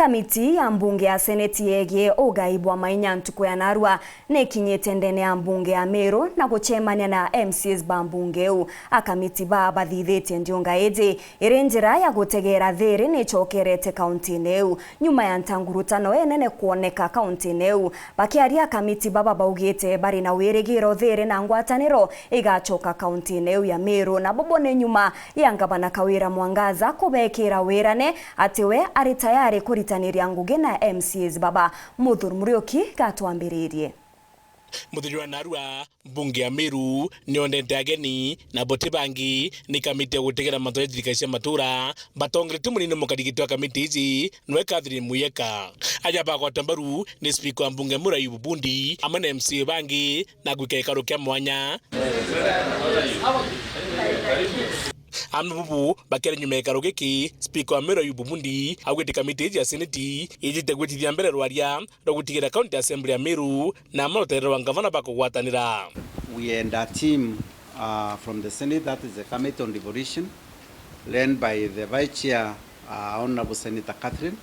Kamiti ya mbunge ya seneti yegie UGAI bwa MAINYA ntuku ya narua nekinyite ndene ya mbunge ya Meru na guchemania na MCs ba mbunge u akamiti ba bathithite ndiunga iji iri njira ya gutegera thiri ni chokerete kaunti neu nyuma ya ntangurutano enene kuoneka kaunti neu bakiaria kamiti baba baugite bari na wirigiro thiri na ngwataniro igachoka kaunti neu ya Meru na bobone nyuma ya ngabana KAWIRA mwangaza kubekira WIIRANE atiwe ari tayari kuritaniria nguge na MCs baba Muthuri Murioki gatwambiririe Muthuri wa narua mbunge ya Meru niondete ageni na bote bangi ni kamiti ya gutegera matora thirikari matura batongerete munini mukarigitwa wa kamiti ici nwe Thîîrî muyeka aja bagwata mbaru ni speaker wa mbunge Murayu Bubundi amwe na MC bangi na gwikaikaro kia mwanya BUBU bakere nyuma ikaro giki speaker wa Meru Bubundi agwete kamiti ya seneti ijite gwetithia mbere rwaria rogutigira county assembly ya Meru na marotero wa gavana bakugwatanira. We and our team from the Senate, that is the Committee on Devolution, led by the Vice Chair, Honorable Senator Catherine,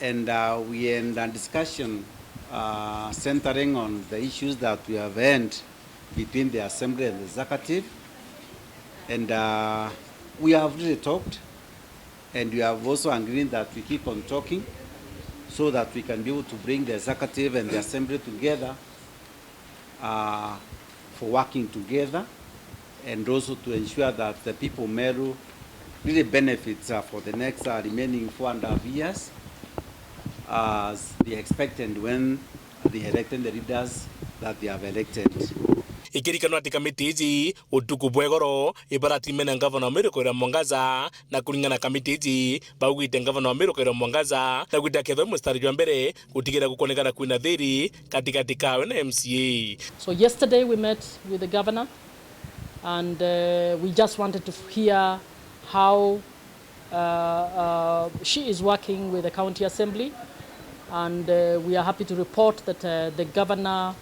and we end a discussion centering on the issues that we have had between the Assembly and the Executive. And we have really talked, and we have also agreed that we keep on talking so that we can be able to bring the Executive and the Assembly together for working together, and also to ensure that the people of Meru really benefits for the next remaining 4.5 years as they expected when they elected the leaders that they have elected. Ikirikano ati kamiti ici utuku bwegoro ibarati mena gavana wa Meru KURIUNGA mwangaza na kulingana kamiti ici baugite gavana wa Meru KURIUNGA mwangaza na gwita ketho mustari wa mbere gutigira gukonekana kwina thiri katikati kawe na MCA. So yesterday we met with the governor and we just wanted to hear how she is working with the county assembly, and we are happy to report that the governor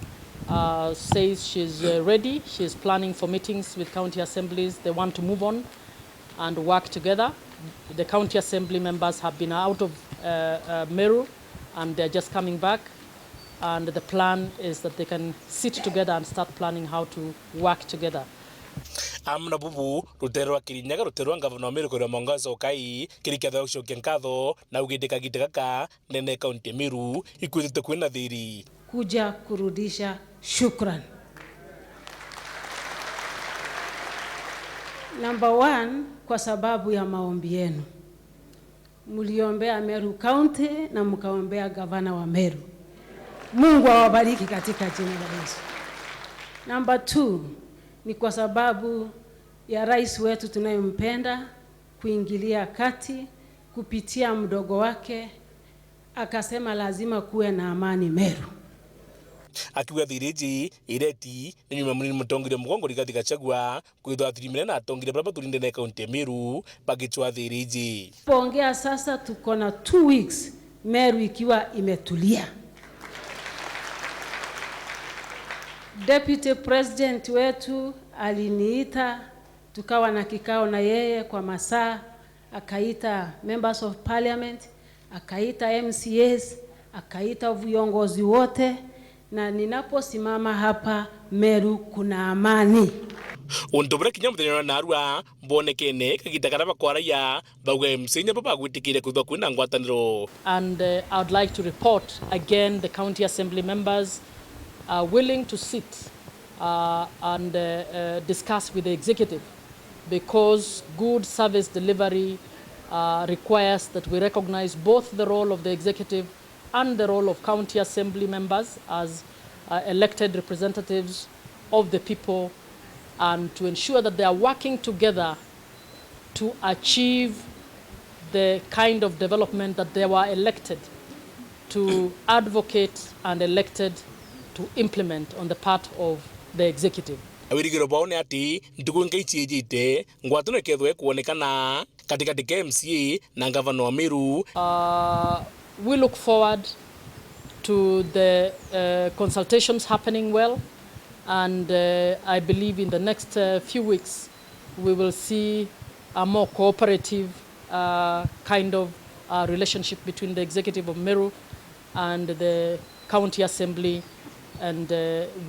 says she's ready. She's planning for meetings with county assemblies. They want to move on and work together. The county assembly members have been out of Meru and they're just coming back. And the plan is that they can sit together and start planning how to work together. Amna BUBU rutero Kirinyaga rutero gavana wa Meru KURIUNGA mwangaza UGAI kirikatho gucokia nkatho na ugiteka giteka nene kaunti Meru ikwithite kwina thiri kuja kurudisha shukran. Number one, kwa sababu ya maombi yenu. Mliombea Meru County na mkaombea gavana wa Meru. Mungu awabariki katika jina la Yesu. Number two, ni kwa sababu ya rais wetu tunayempenda kuingilia kati kupitia mdogo wake akasema lazima kuwe na amani Meru. Akiwa thiriji ireti ni nyuma munini mutongire mugongo rigathi Gachagua kwithwa thirimire na atongire baba turinde na kaunti Meru bagichwa thiriji. Pongea sasa tuko na 2 weeks Meru ikiwa imetulia. Deputy President wetu aliniita tukawa na kikao na yeye kwa masaa, akaita members of parliament, akaita MCAs, akaita viongozi wote, na ninaposimama hapa Meru kuna amani. Untobra kinya muthenya wa narua mbonekene kagitakara bakwaraia bauga MCnya baba gwitikire kuthwa kwina ngwataniro. And I would like to report again the county assembly members are willing to sit and discuss with the executive, because good service delivery requires that we recognize both the role of the executive and the role of county assembly members as elected representatives of the people, and to ensure that they are working together to achieve the kind of development that they were elected to advocate and elected to implement on the part of the executive. Awirigiro baone ati ntuku nkaichi ejite ngwatano kethwe kuonekana katikati ka MCA na gavana wa Meru. We look forward to the consultations happening well, and I believe in the next few weeks we will see a more cooperative kind of relationship between the executive of Meru and the county assembly, and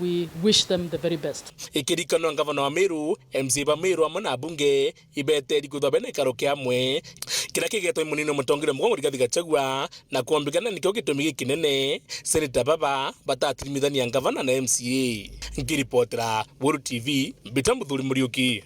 we wish them the very best. Ikirikano ngavana wa Meru, MC ba Meru amwe na bunge ibeteri kuthobene karo kiamwe kira kigetwa munino mutongire mgongo Rigathi Gachagua na kuombigana nikyo gitumi kinene Senator Baba batatirimithania ngavana na MCA. Ngiripotera Wuru TV Bitambuthuri Muriuki.